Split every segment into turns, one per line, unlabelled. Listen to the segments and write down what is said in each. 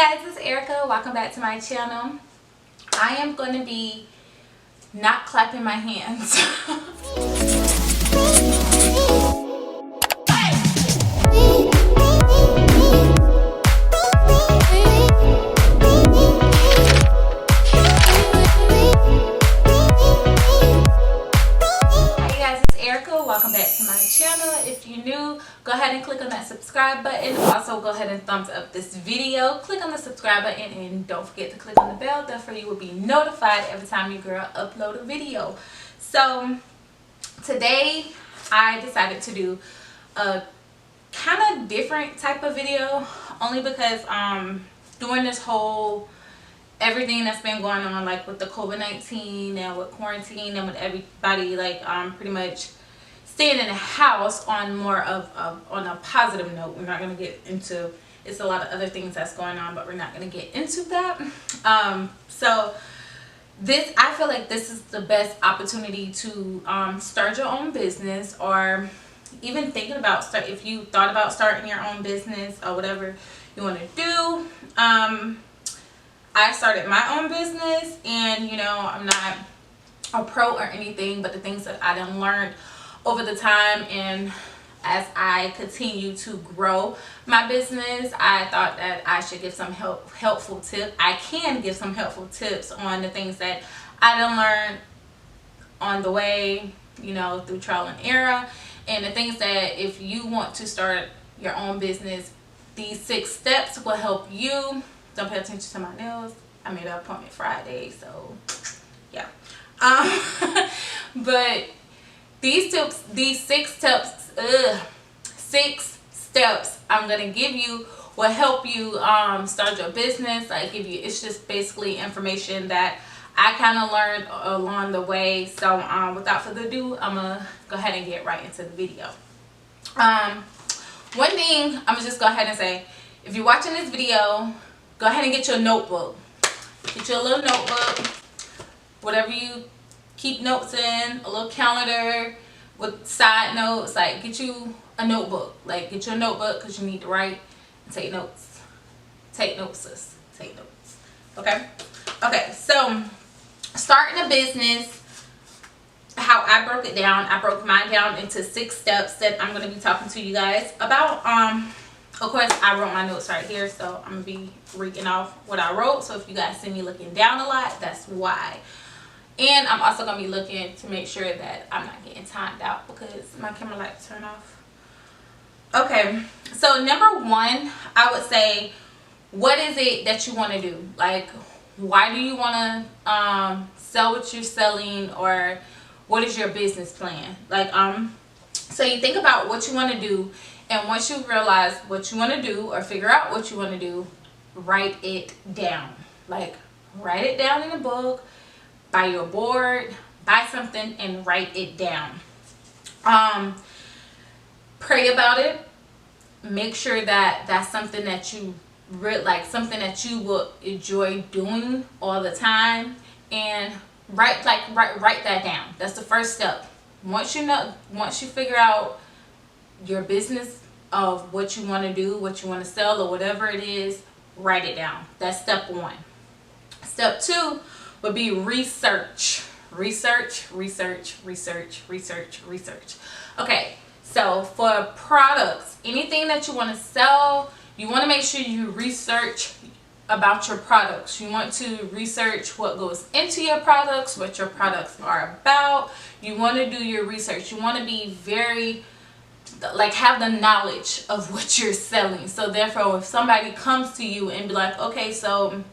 guys, it's Erica. Welcome back to my channel. I am going to be not clapping my hands. Welcome back to my channel. If you're new, go ahead and click on that subscribe button. Also go ahead and thumbs up this video. Click on the subscribe button and don't forget to click on the bell. Therefore you will be notified every time your girl upload a video. So today I decided to do a kind of different type of video, only because during this whole everything that's been going on, like with the COVID-19 and with quarantine and with everybody like pretty much staying in the house, on more of on a positive note. We're not going to get into, it's a lot of other things that's going on, but we're not going to get into that. So this, I feel like this is the best opportunity to start your own business, or even thinking about if you thought about starting your own business or whatever you want to do. I started my own business, and you know, I'm not a pro or anything, but the things that I done learned over the time, and as I continue to grow my business, I thought that I should give some helpful tips. I can give some helpful tips on the things that I done learned on the way, you know, through trial and error, and the things that if you want to start your own business, these 6 steps will help you. Don't pay attention to my nails. I made an appointment Friday, so yeah. But these tips, these 6 steps I'm gonna give you will help you start your business. I give you, it's just basically information that I kind of learned along the way. So without further ado, I'm gonna go ahead and get right into the video. One thing I'm gonna just go ahead and say, if you're watching this video, go ahead and get your notebook. Get your little notebook, whatever you keep notes in, a little calendar with side notes. Like, get you a notebook. Like, get your notebook, because you need to write and take notes. Take notes, sis. Take notes. Okay? Okay, so starting a business, how I broke it down, I broke mine down into 6 steps that I'm going to be talking to you guys about. Of course, I wrote my notes right here, so I'm going to be reading off what I wrote. So if you guys see me looking down a lot, that's why. And I'm also going to be looking to make sure that I'm not getting timed out, because my camera light turned off. Okay, so number 1, I would say, what is it that you want to do? Like, why do you want to sell what you're selling, or what is your business plan? Like, so you think about what you want to do, and once you realize what you want to do or figure out what you want to do, write it down. Like, write it down in a book, buy your board, buy something and write it down. Pray about it. Make sure that that's something that you like, something that you will enjoy doing all the time, and write that down. That's the first step. Once you figure out your business of what you want to do, what you want to sell, or whatever it is, write it down. That's step 1. Step 2 would be research. Research. Okay, so for products, anything that you want to sell, you want to make sure you research about your products. You want to research what goes into your products, what your products are about. You want to do your research. You want to be very, like, have the knowledge of what you're selling. So therefore, if somebody comes to you and be like, okay, so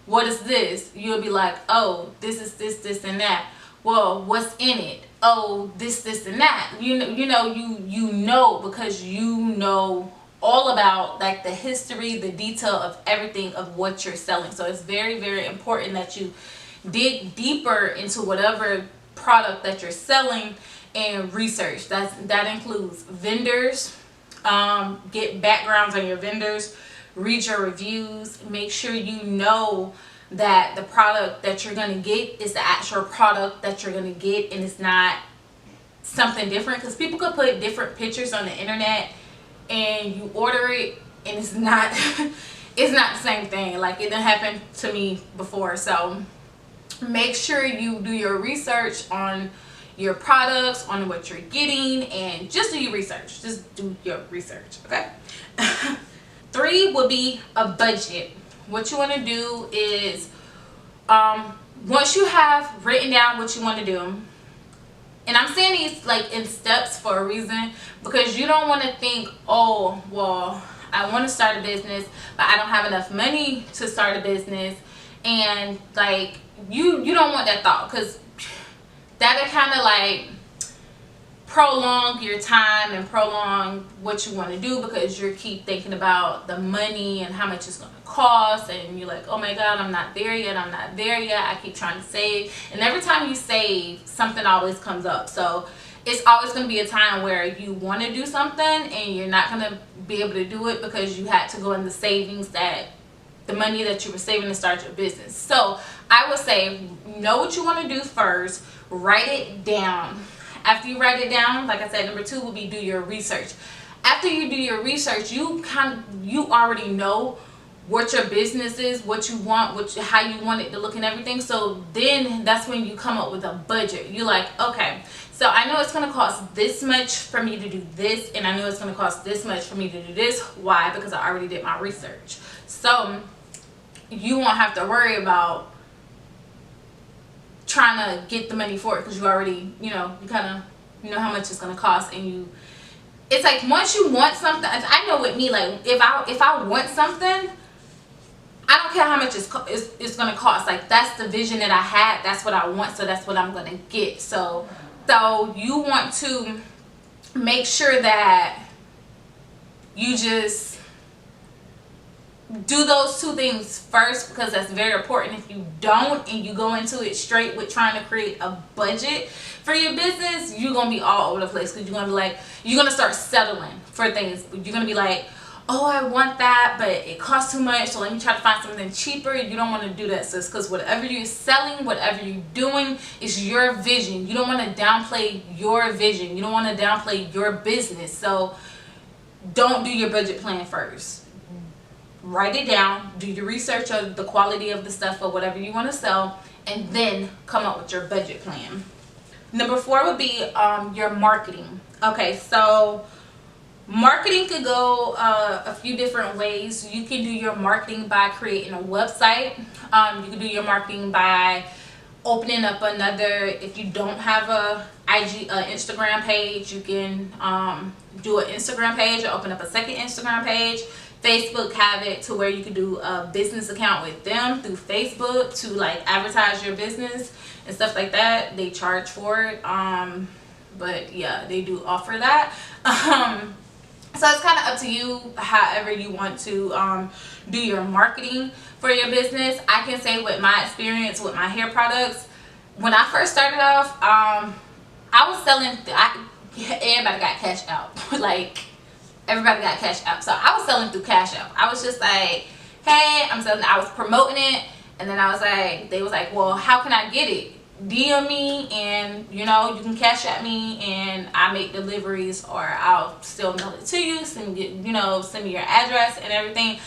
what is this? You'll be like, oh, this is this and that. Well, what's in it? Oh, this and that. You know, because you know all about, like, the history, the detail of everything of what you're selling. So it's very, very important that you dig deeper into whatever product that you're selling and research. That includes vendors. Get backgrounds on your vendors. Read your reviews. Make sure you know that the product that you're going to get is the actual product that you're going to get, and it's not something different, because people could put different pictures on the internet and you order it and it's not it's not the same thing. Like, it didn't happen to me before. So make sure you do your research on your products, on what you're getting, and just do your research. Just do your research, okay? 3 would be a budget. What you want to do is, once you have written down what you want to do, and I'm saying these like in steps for a reason, because you don't want to think, oh, well, I want to start a business, but I don't have enough money to start a business. And like, you don't want that thought, because that'll kind of like prolong your time and prolong what you want to do, because you keep thinking about the money and how much it's going to cost, and you're like, oh my god, I'm not there yet, I keep trying to save, and every time you save, something always comes up. So it's always going to be a time where you want to do something and you're not going to be able to do it because you had to go in the savings, that the money that you were saving to start your business. So I would say, know what you want to do first, write it down. After you write it down, like I said, number 2 will be do your research. After you do your research, you already know what your business is, what you want, how you want it to look and everything. So then that's when you come up with a budget. You're like, okay, so I know it's going to cost this much for me to do this, and I know it's going to cost this much for me to do this. Why? Because I already did my research. So you won't have to worry about trying to get the money for it, because you already, you know how much it's going to cost. And it's like, once you want something, I know with me, like, if I want something, I don't care how much it's going to cost. Like, that's the vision that I had, that's what I want, so that's what I'm going to get. So you want to make sure that you just do those 2 things first, because that's very important. If you don't, and you go into it straight with trying to create a budget for your business, you're gonna be all over the place, because you're gonna start settling for things. You're gonna be like, oh, I want that, but it costs too much, so let me try to find something cheaper. You don't want to do that, sis, because whatever you're selling, whatever you're doing, is your vision. You don't want to downplay your vision. You don't want to downplay your business. So don't do your budget plan first. Write it down, do your research of the quality of the stuff or whatever you want to sell, and then come up with your budget plan. Number 4 would be your marketing. Okay, so marketing could go a few different ways. You can do your marketing by creating a website. You can do your marketing by opening up another, if you don't have a Instagram page, you can do an Instagram page or open up a second Instagram page. Facebook have it to where you can do a business account with them through Facebook to like advertise your business and stuff like that. They charge for it, but yeah, they do offer that. So it's kind of up to you, however you want to do your marketing for your business. I can say with my experience with my hair products, when I first started off, I was selling, everybody got cash out. Like, everybody got cash out. So I was selling through Cash App. I was just like, hey, I'm selling. I was promoting it, and then I was like, they was like, well, how can I get it? DM me, and you can cash at me, and I make deliveries, or I'll still mail it to you. Send me your address and everything.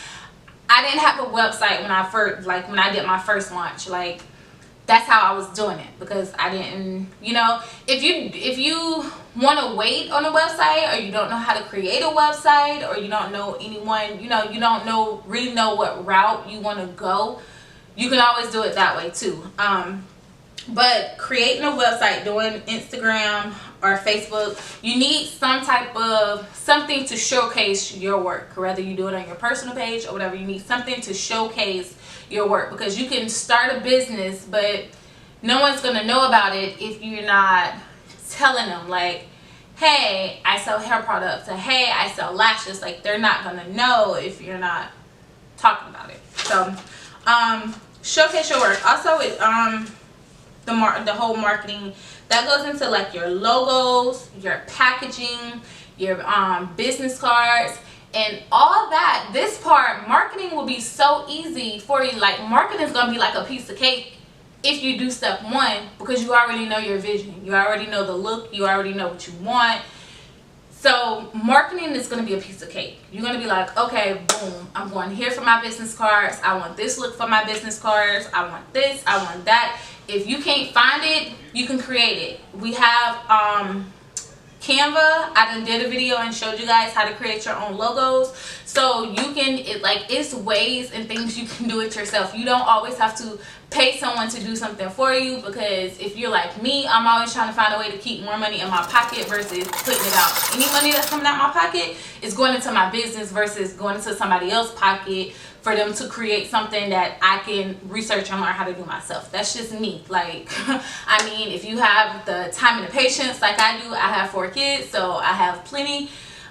I didn't have a website when I did my first launch. Like, that's how I was doing it, because I didn't, if you want to wait on a website, or you don't know how to create a website, or you don't know anyone, you don't really know what route you want to go, you can always do it that way too. But creating a website, doing Instagram or Facebook, you need some type of something to showcase your work. Whether you do it on your personal page or whatever, you need something to showcase your work, because you can start a business, but no one's going to know about it if you're not telling them, like, hey, I sell hair products, or hey, I sell lashes. Like, they're not going to know if you're not talking about it. So showcase your work. Also, the whole marketing that goes into like your logos, your packaging, your business cards, and all that. This part, marketing will be so easy for you. Like, marketing is gonna be like a piece of cake if you do step 1, because you already know your vision, you already know the look, you already know what you want. So marketing is going to be a piece of cake. You're going to be like, okay, boom, I'm going here for my business cards. I want this look for my business cards. I want this, I want that. If you can't find it, you can create it. We have Canva. I done did a video and showed you guys how to create your own logos. So you can, it's ways and things you can do it yourself. You don't always have to pay someone to do something for you, because if you're like me, I'm always trying to find a way to keep more money in my pocket versus putting it out. Any money that's coming out my pocket is going into my business versus going into somebody else's pocket for them to create something that I can research and learn how to do myself. That's just me. Like, I mean, if you have the time and the patience like I do, I have 4 kids, so I have plenty.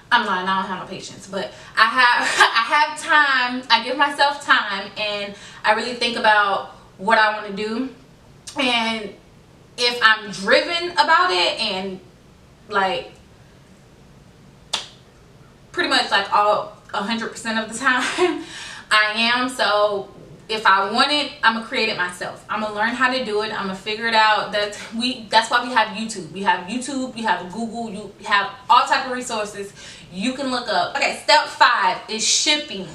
I'm lying, I don't have no patience, but I have time. I give myself time, and I really think about what I want to do. And if I'm driven about it, and like pretty much like 100% of the time I am. So if I want it, I'm gonna create it myself. I'm gonna learn how to do it. I'm gonna figure it out. That's why we have YouTube. We have YouTube, you have Google, you have all type of resources you can look up. Okay, step 5 is shipping.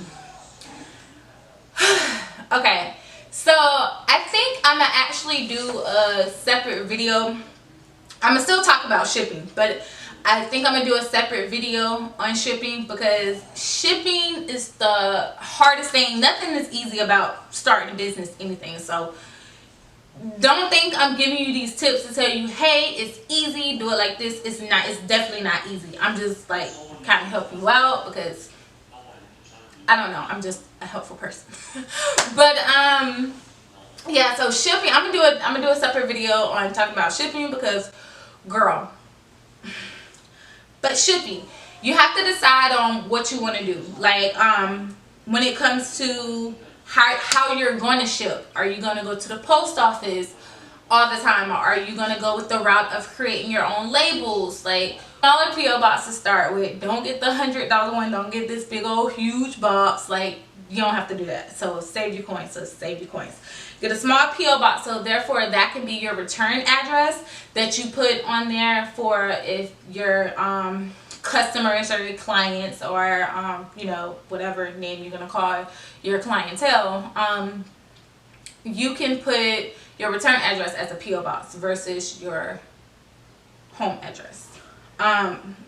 Okay, so I think I'm gonna actually do a separate video. I'm gonna still talk about shipping, but I think I'm gonna do a separate video on shipping, because shipping is the hardest thing. Nothing is easy about starting a business, anything. So don't think I'm giving you these tips to tell you, hey, it's easy, do it like this. It's not. It's definitely not easy. I'm just like kind of helping you out, because I don't know, I'm just a helpful person. But yeah, so shipping, I'm gonna do a separate video on talking about shipping, because girl. But shipping, you have to decide on what you want to do. Like when it comes to how you're going to ship. Are you going to go to the post office all the time, or are you going to go with the route of creating your own labels? Like, smaller PO box to start with. Don't get the $100 one. Don't get this big old huge box. Like, you don't have to do that. So save your coins. Get a small PO box, so therefore that can be your return address that you put on there for if your customers or your clients, or you know, whatever name you're gonna call your clientele. You can put your return address as a PO box versus your home address.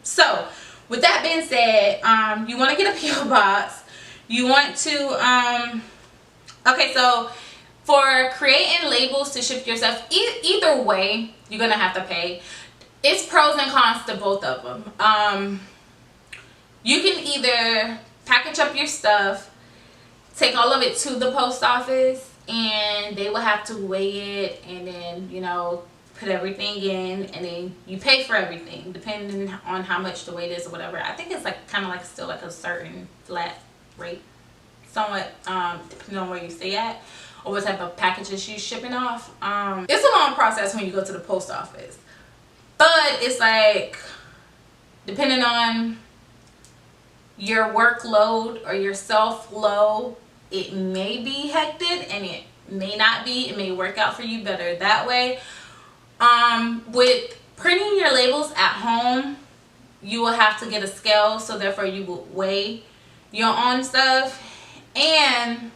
So with that being said, you want to get a PO box. You want to okay, so for creating labels to ship yourself, either way you're gonna have to pay. It's pros and cons to both of them. You can either package up your stuff, take all of it to the post office, and they will have to weigh it, and then, you know, put everything in, and then you pay for everything depending on how much the weight is or whatever. I think it's like kind of like still like a certain flat rate, somewhat depending on where you stay at or what type of packages you're shipping off. It's a long process when you go to the post office, but it's like depending on your workload or your self-load, it may be hectic and it may not be. It may work out for you better that way. With printing your labels at home, you will have to get a scale, so therefore you will weigh your own stuff. And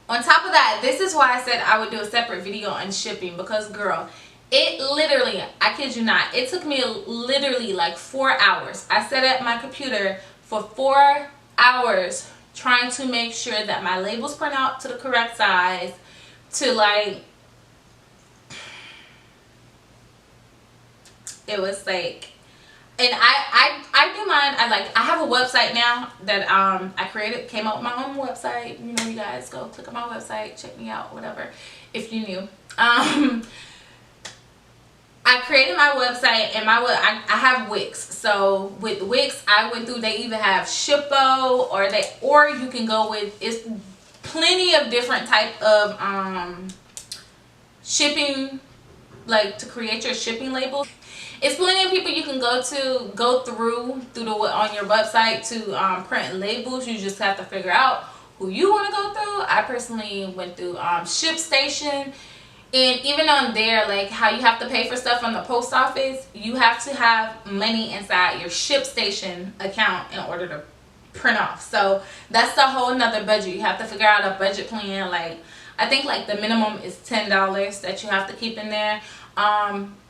on top of that, this is why I said I would do a separate video on shipping, because girl, it literally, I kid you not, it took me literally like 4 hours. I sat at my computer for 4 hours trying to make sure that my labels print out to the correct size, to like, it was like, and I do mine. I have a website now that I created, came up with my own website. You know, you guys go click on my website, check me out, whatever, if you knew. I created my website, and I have Wix. So with Wix, I went through, they even have Shippo, or you can go with, it's plenty of different type of shipping, like to create your shipping labels. It's plenty of people you can go through on your website to print labels. You just have to figure out who you want to go through. I personally went through ShipStation, And even on there, like how you have to pay for stuff on the post office, you have to have money inside your ShipStation account in order to print off. So that's the whole nother budget. You have to figure out a budget plan. Like I think like the minimum is $10 that you have to keep in there.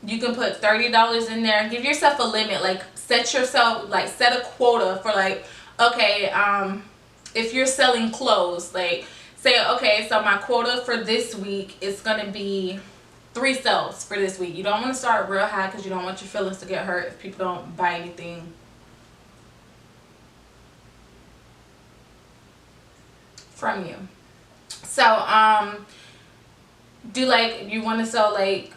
You can put $30 in there. Give yourself a limit. Like set a quota for like, okay, if you're selling clothes, like say, okay, so my quota for this week is going to be 3 sales for this week. You don't want to start real high because you don't want your feelings to get hurt if people don't buy anything from you. So, do like, you want to sell like,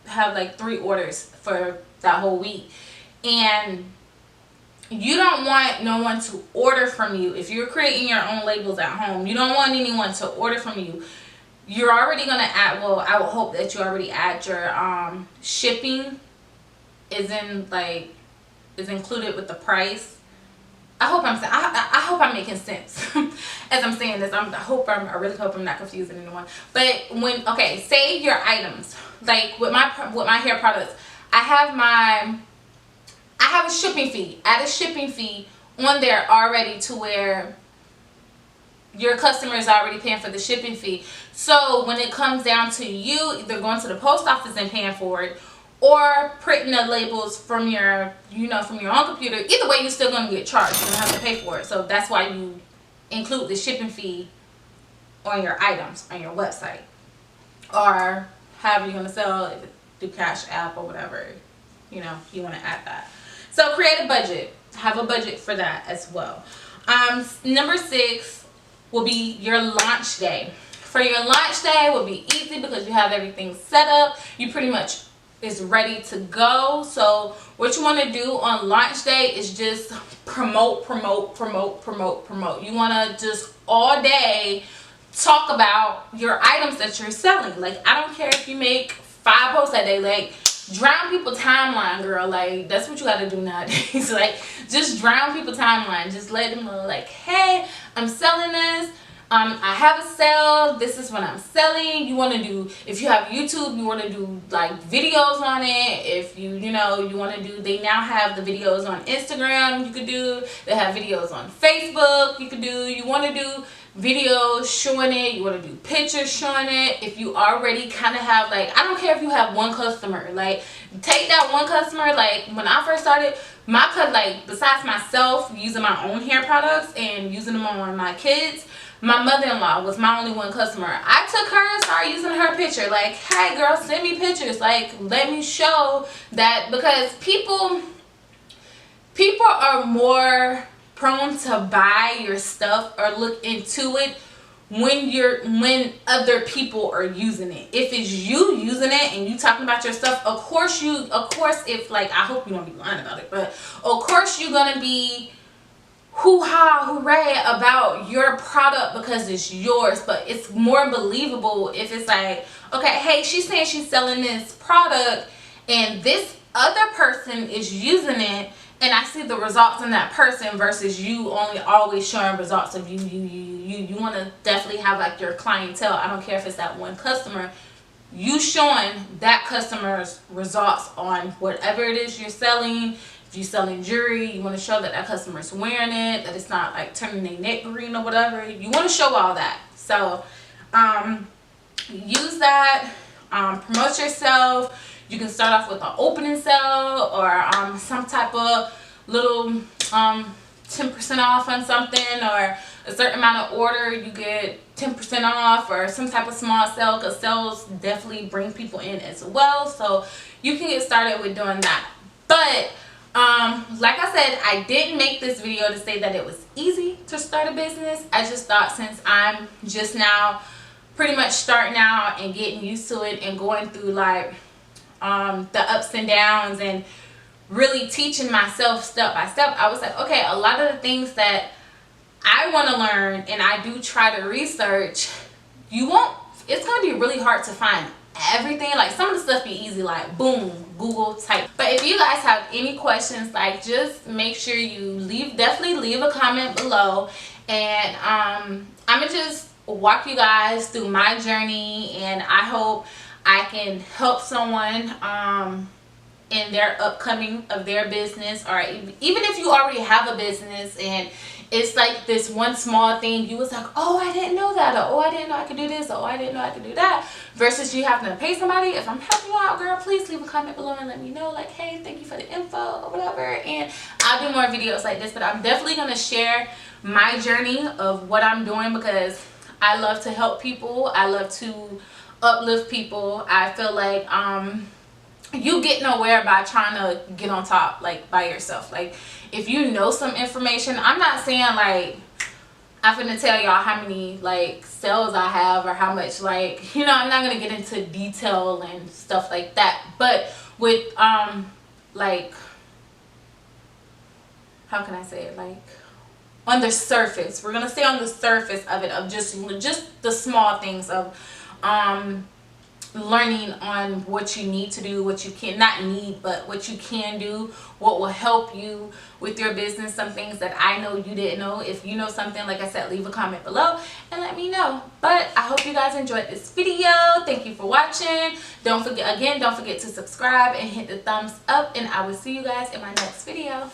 have like 3 orders for that whole week. And you don't want no one to order from you. If you're creating your own labels at home, you don't want anyone to order from you. You're already going to add, well, I would hope that you already add your shipping is included with the price. I hope I'm making sense as I'm saying this. I really hope I'm not confusing anyone. But when, okay, say your items, like with my hair products, I have a shipping fee. Add a shipping fee on there already to where your customer is already paying for the shipping fee. So when it comes down to you either going to the post office and paying for it, or printing the labels from your, from your own computer, either way you're still going to get charged. You're going to have to pay for it. So that's why you include the shipping fee on your items on your website, or however you're going to sell it through Cash App or whatever, you want to add that. So create a budget. Have a budget for that as well. Number 6 will be your launch day. For your launch day will be easy because you have everything set up. You pretty much is ready to go. So what you want to do on launch day is just promote. You want to just all day talk about your items that you're selling. Like I don't care if you make 5 posts a day, like drown people's timeline, girl. Like that's what you got to do nowadays. Like just drown people's timeline. Just let them know, like, hey, I'm selling this. I have a sale. This is what I'm selling. You want to do, if you have YouTube, you want to do like videos on it. If you want to do, they now have the videos on Instagram. You could do. They have videos on Facebook. You could do. You want to do videos showing it. You want to do pictures showing it. If you already kind of have, like, I don't care if you have one customer. Like take that one customer. Like when I first started, besides myself using my own hair products and using them on my kids, my mother-in-law was my only one customer. I took her and started using her picture. Like, hey girl, send me pictures. Like, let me show that, because people are more prone to buy your stuff or look into it when other people are using it. If it's you using it and you talking about your stuff, of course if, like, I hope you don't be lying about it, but of course you're gonna be hoo-ha, hooray about your product because it's yours. But it's more believable if it's like, okay, hey, she's saying she's selling this product and this other person is using it, and I see the results in that person versus you only always showing results of you. You want to definitely have like your clientele. I don't care if it's that one customer. You showing that customer's results on whatever it is you're selling. If you're selling jewelry, you want to show that that customer's wearing it, that it's not like turning their neck green or whatever. You want to show all that. So use that. Promote yourself. You can start off with an opening sale or some type of little 10% off on something, or a certain amount of order you get 10% off, or some type of small sale, because sales definitely bring people in as well. So you can get started with doing that. But like I said, I didn't make this video to say that it was easy to start a business. I just thought, since I'm just now pretty much starting out and getting used to it and going through like the ups and downs and really teaching myself step by step, I was like, okay, a lot of the things that I want to learn and I do try to research, it's going to be really hard to find everything. Like some of the stuff be easy, like boom, Google type. But if you guys have any questions, like just make sure you definitely leave a comment below, and I'm gonna just walk you guys through my journey, and I hope I can help someone in their upcoming of their business, or even if you already have a business and it's like this one small thing you was like, oh, I didn't know that, or oh, I didn't know I could do this, or oh, I didn't know I could do that, versus you having to pay somebody. If I'm helping you out, girl, please leave a comment below and let me know, like, hey, thank you for the info or whatever, and I'll do more videos like this. But I'm definitely going to share my journey of what I'm doing, because I love to help people. I love to uplift people. I feel like you get nowhere by trying to get on top like by yourself. Like, if you know some information, I'm not saying like I'm finna tell y'all how many like sales I have or how much, like, you know, I'm not gonna get into detail and stuff like that. But with like, how can I say it, like on the surface, we're gonna stay on the surface of it, of just the small things of learning on what you need to do, what you can not need, but what you can do, what will help you with your business, some things that I know you didn't know. If you know something, like I said, leave a comment below and let me know. But I hope you guys enjoyed this video. Thank you for watching. Don't forget to subscribe and hit the thumbs up, and I will see you guys in my next video.